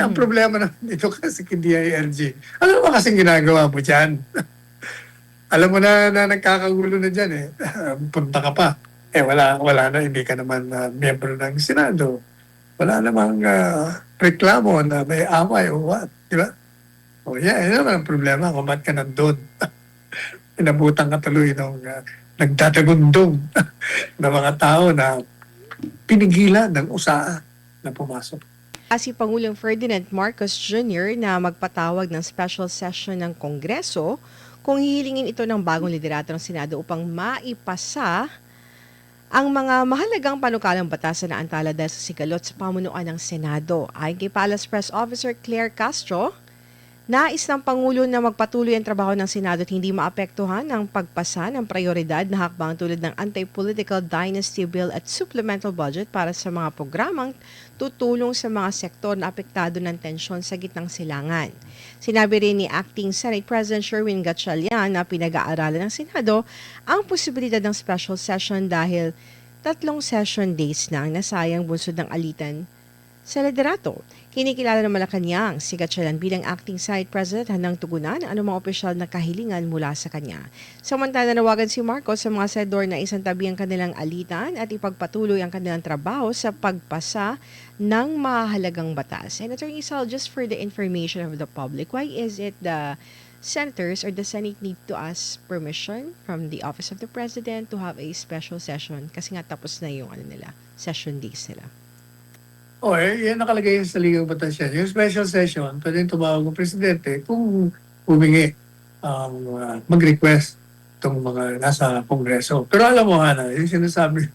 ang problema naman dito kasi kay DILG. Ano naman kasing ginagawa mo dyan? Alam mo na nagkakagulo na dyan eh. Punta ka pa. Wala na, hindi ka naman miyembro ng Senado. Wala namang reklamo na may away o what, di ba? O yun naman ang problema kung ba't ka nandun. Inabutan ka tuloy ng nagdadagundong na mga tao na pinigilan ng usaa na pumasok. Si Pangulong Ferdinand Marcos Jr. na magpatawag ng special session ng Kongreso kung hihilingin ito ng bagong liderato ng Senado upang maipasa ang mga mahalagang panukalang batas na naantala dahil sa sigalot sa pamunuan ng Senado. Ayon kay Palace Press Officer Claire Castro, nais ng Pangulo na magpatuloy ang trabaho ng Senado at hindi maapektuhan ang pagpasa ng prioridad na hakbang tulad ng Anti-Political Dynasty Bill at Supplemental Budget para sa mga programang tutulong sa mga sektor na apektado ng tensyon sa gitnang silangan. Sinabi rin ni Acting Senate President Sherwin Gatchalian na pinag-aaralan ng Senado ang posibilidad ng special session dahil 3 session days na ang nasayang bunsod ng alitan sa liderato. Kinikilala ng Malacanang si Gatchalian bilang acting Senate President handang tugunan ang anumang opisyal na kahilingan mula sa kanya. Samantala nawagan si Marcos sa mga senador na isantabi ang kanilang alitan at ipagpatuloy ang kanilang trabaho sa pagpasa ng mahalagang batas. And Attorney Sal, just for the information of the public, why is it the senators or the Senate need to ask permission from the Office of the President to have a special session? Kasi nga tapos na yung session days nila. Yan nakalagay sa ligang batas yan. Yung special session, pwede tumawag ng presidente kung humingi mag-request itong mga nasa kongreso. Pero alam mo, Hana, yung sinasabi,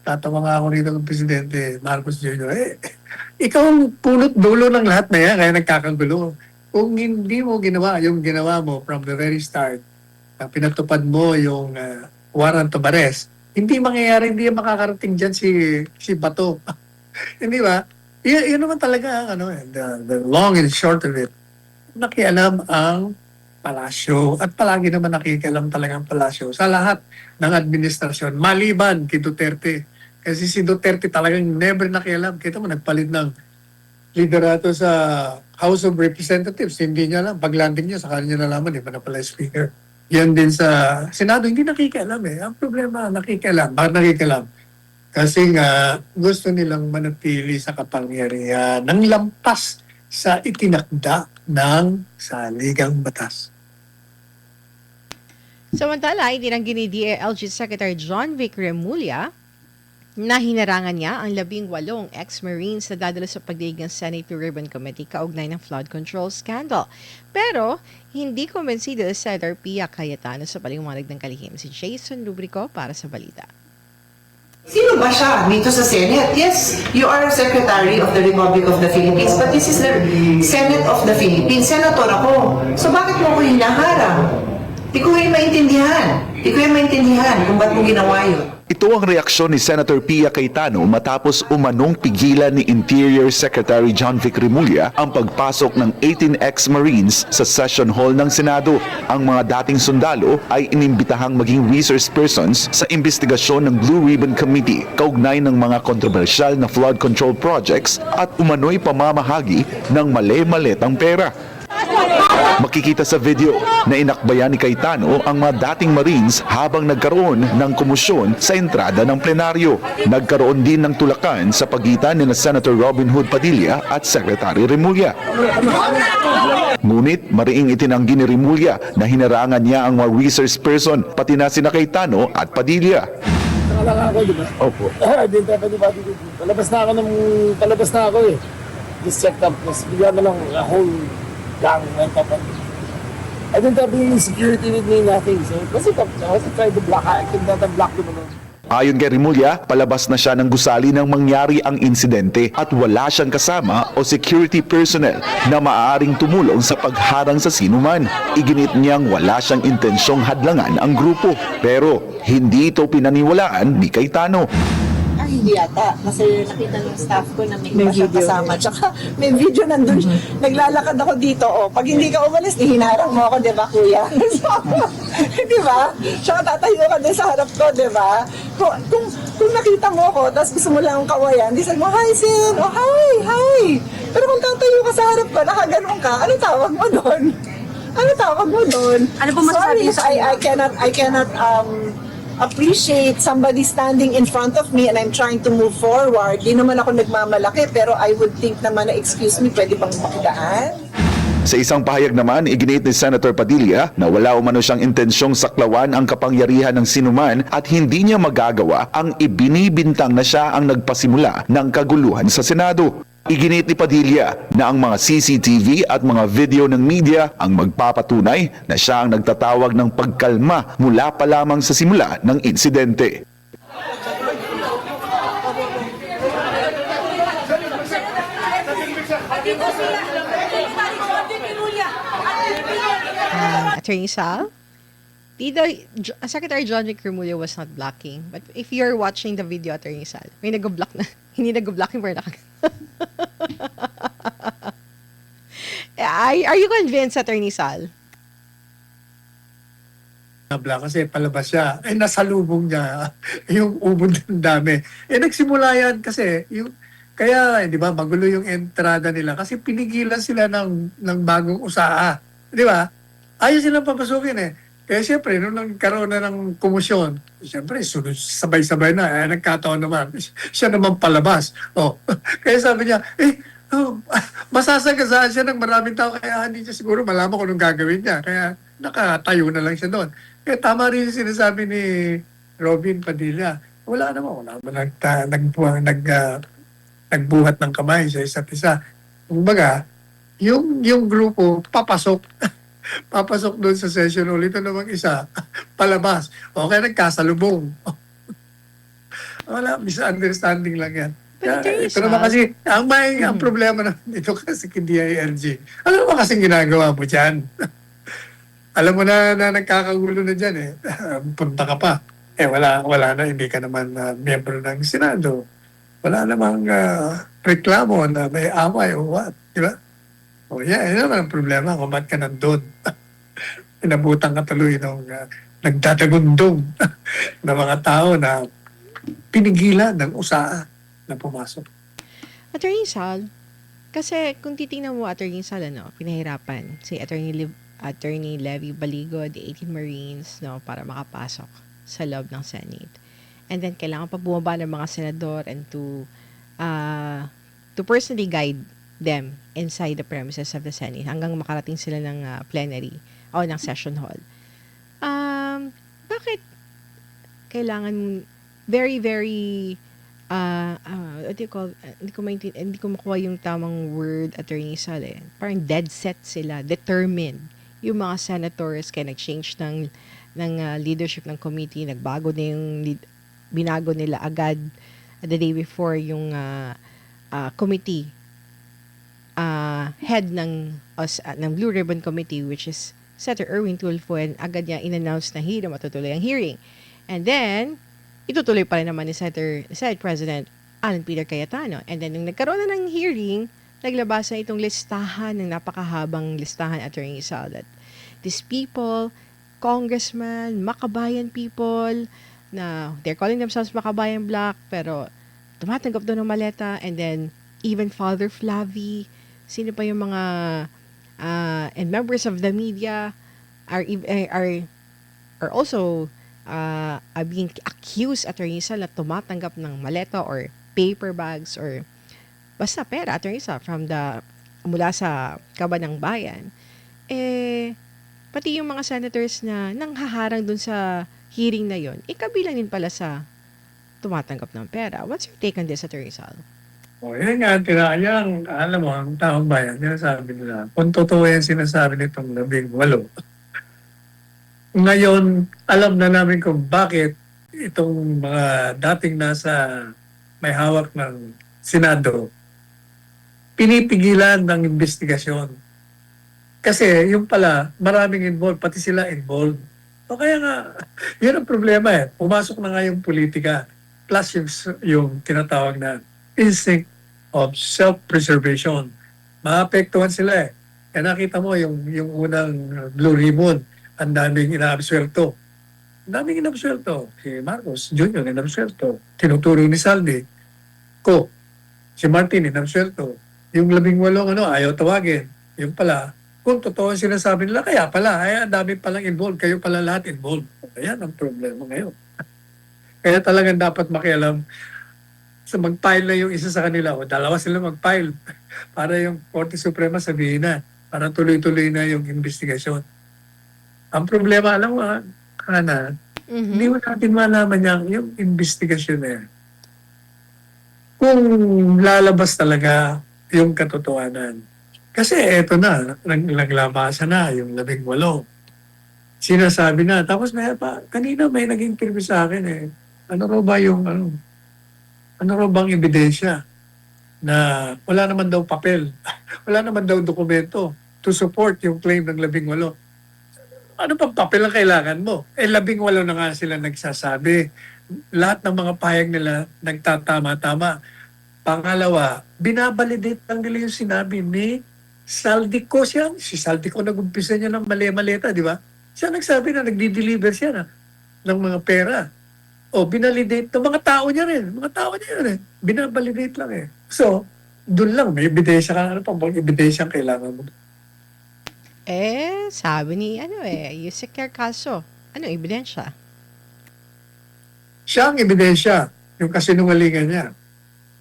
tatawa nga ako rito ng presidente Marcos Jr. Ikaw ang punot dulo ng lahat na yan, kaya nagkakagulo. Kung hindi mo ginawa yung ginawa mo from the very start, pinatupad mo yung warrant of arrest, hindi mangyayari, hindi makakarating dyan si Bato. Hindi ba? Yun naman talaga the long and short of it. Nakialam ang palasyo at palagi naman nakikialam talaga ang palasyo sa lahat ng administrasyon maliban kay Duterte. Kasi si Duterte talagang never nakialam. Kita mo, nagpalit ng liderato sa House of Representatives. Hindi niya alam. Pag-landing niya, sa kanya nalaman, iba na pala speaker. Yan din sa Senado, hindi nakikialam eh. Ang problema, nakikialam. Bakit nakikialam? Kasi nga gusto nilang manatili sa kapangyarihan ng lampas sa itinakda ng saligang batas. Samantala, itinanggi ni DILG Secretary John Vic Remulla na hinarangan niya ang 18 ex-Marines na dadalo sa pagdinig ng Senate Blue Ribbon Committee kaugnay ng flood control scandal. Pero hindi kumbinsido si Senator Pia Cayetano sa paliwanag ng kalihim. Si Jason Lubrico para sa balita. Sino ba siya dito sa Senate? Yes, you are Secretary of the Republic of the Philippines, but this is the Senate of the Philippines. Senator ako. So bakit mo ko hinaharang? Di ko yung maintindihan kung ba't mo ginawa yun. Ito ang reaksyon ni Senator Pia Cayetano matapos umanong pigilan ni Interior Secretary John Vic Remulla ang pagpasok ng 18 ex-Marines sa session hall ng Senado. Ang mga dating sundalo ay inimbitahang maging resource persons sa investigasyon ng Blue Ribbon Committee kaugnay ng mga kontrobersyal na flood control projects at umano'y pamamahagi ng mali-malitang pera. Makikita sa video na inakbayan ni Cayetano ang mga dating Marines habang nagkaroon ng komusyon sa entrada ng plenaryo. Nagkaroon din ng tulakan sa pagitan ni Senator Robin Hood Padilla at Secretary Remulla. Ngunit mariing itinanggi ni Remulla na hinarangan niya ang mga resource person pati na sina Cayetano at Padilla. Nakalaka ako, di ba? Opo. Palabas na ako eh. Just checked up. Tapos bigyan na lang a whole gang went up on me. I didn't have any security with me, nothing. So, kasi I was trying to block. I could not have blocked them alone. Ayon kay Remulla, palabas na siya ng gusali nang mangyari ang insidente at wala siyang kasama o security personnel na maaaring tumulong sa pagharang sa sinuman. Iginit niyang wala siyang intensyong hadlangan ang grupo. Pero hindi ito pinaniwalaan ni Cayetano. Hindi yata. Kasi nakita ng staff ko na may iba siyang kasama. Tsaka may video nandun. Naglalakad ako dito. Pag hindi ka umalis, hinarang mo ako, di ba, kuya? Di ba? Tsaka tatayo ka din sa harap ko, di ba? Kung nakita mo ako, tapos gusto mo lang kawayan, di sabi mo, hi, Sin! Oh, hi! Pero kung tatayo ba? Nakaganon ka? Ano tawag mo doon? Ano tawag mo doon? Ano po masasabi niyo sa Sorry, kanya? I cannot appreciate somebody standing in front of me and I'm trying to move forward. Di naman ako nagmamalaki, pero I would think naman na, excuse me, pwede bang makidaan? Sa isang pahayag naman, iginiit ni Senator Padilla na wala umano siyang intensyong saklawan ang kapangyarihan ng sinuman at hindi niya magagawa ang ibinibintang na siya ang nagpasimula ng kaguluhan sa Senado. Iginiit ni Padilla na ang mga CCTV at mga video ng media ang magpapatunay na siya ang nagtatawag ng pagkalma mula pa lamang sa simula ng insidente. Attorney Sal? Secretary John Vic Remulla was not blocking. But if you're watching the video, Attorney Sal, may nag-block na. Hindi nag-block yung Are you convinced, Attorney Sal? Nabla kasi palabas siya. Nasalubong niya yung ubod ng dami. Nagsimula yan kasi kaya, di ba, magulo yung entrada nila kasi pinigilan sila ng bagong usaa. Di ba? Ayaw silang papasukin Kaya siyempre, nung nagkaroon na ng kumusyon, siyempre, sabay-sabay na. Nagkataon naman. Siya naman palabas. Kaya sabi niya, masasagasaan siya ng maraming tao. Kaya hindi siya siguro malaman kung anong gagawin niya. Kaya nakatayo na lang siya doon. Kaya tama rin yung sinasabi ni Robin Padilla. Wala naman. Nagbuhat ng kamay sa isa't isa. Kumbaga, yung grupo, papasok doon sa session hall. Ito namang isa, palabas. Okay, nagkasalubong. Wala, misunderstanding lang yan. Ito naman kasi, ang problema naman dito kasi kay DILG. Ano naman kasing ginagawa mo dyan? Alam mo na nagkakagulo na dyan punta ka pa. Wala na, hindi ka naman miyembro ng Senado. Wala namang reklamo na may away o what, di ba? Yun naman ang problema kung ba't ka nandun. Inabutan ka tuloy ng nagdadagundong ng mga tao na pinigilan ng usaa na pumasok. Attorney Sal, kasi kung titingnan mo, Attorney Sal, pinahirapan si Attorney Levy Baligo, the 18 Marines, para makapasok sa loob ng Senate. And then, kailangan pa bumaba ng mga senador and to personally guide them inside the premises of the Senate hanggang makarating sila ng plenary o ng session hall. Bakit kailangan very, very what do you call, hindi ko makuha yung tamang word, Attorney Sal, parang dead set sila, determined. Yung mga senators kaya nag-change ng leadership ng committee, binago nila agad the day before yung committee head ng Blue Ribbon Committee, which is Senator Erwin Tulfo, and agad niya in-announce na hindi na matutuloy ang hearing. And then, itutuloy pa rin naman ni Senate President Alan Peter Cayetano. And then, nung nagkaroon na ng hearing, naglabas na itong listahan, ng napakahabang listahan, Attorney Sal, that these people, congressmen, makabayan people, na they're calling themselves Makabayan Black, pero tumatanggap doon ng maleta, and then, even Father Flavi, sino pa yung mga and members of the media are also being accused, Attorney Sal, na tumatanggap ng maleta or paper bags or basta pera, Attorney Sal, mula sa kaban ng bayan. Pati yung mga senators na nanghaharang dun sa hearing na yon, kabilang din pala sa tumatanggap ng pera. What's your take on this, Attorney Sal? Yan nga, tinayang, alam mo, ang taong bayan, sinasabi nila, kung totoo yan sinasabi nitong 18. Ngayon, alam na namin kung bakit itong mga dating nasa may hawak ng Senado, pinipigilan ng investigasyon. Kasi yung pala, maraming involved, pati sila involved. O kaya nga, yun ang problema Pumasok na nga yung politika, plus yung tinatawag na instinct of self-preservation. Maapektuhan sila Kaya nakita mo yung unang Blue Ribbon, ang daming inaabswelto. Ang daming inaabswelto. Si Marcos Jr. inaabswelto. Tinuturo ni Saldi. Si Martin inaabswelto. Yung 18, ayaw tawagin. Yung pala, kung totoo ang sinasabi nila, kaya pala, ang dami palang involved, kayo pala lahat involved. Ayan ang problema ngayon. Kaya talagang dapat makialam sa mag-file na yung isa sa kanila o dalawa sila mag-file para yung Korte Suprema sabihin na, para tuloy-tuloy na yung investigasyon. Ang problema, alam mo, Hana, hindi mo natin malaman yung investigasyon na yan. Kung lalabas talaga yung katotohanan. Kasi eto na, naglamasa na yung 18. Sinasabi na. Tapos kanina may nag-interview sa akin eh. Ano raw bang ebidensya na wala naman daw papel, wala naman daw dokumento to support yung claim ng 18. Ano pang papel ang kailangan mo? 18 na nga sila nagsasabi. Lahat ng mga pahayag nila nagtatama-tama. Pangalawa, binabalidate lang nila yung sinabi ni Saldico siya. Si Saldico nag-umpisa niya ng mali-maleta, di ba? Siya nagsabi na nagdi-deliver siya ng mga pera. O binalidate ng mga tao niya rin. Mga tao niya rin. Binabalidate lang eh. So, dun lang, may ebidensya ka. Ano pang ebidensya ang kailangan mo? Sabi ni, Yusek Caso, ebidensya? Siya ang ebidensya, yung kasinungalingan niya.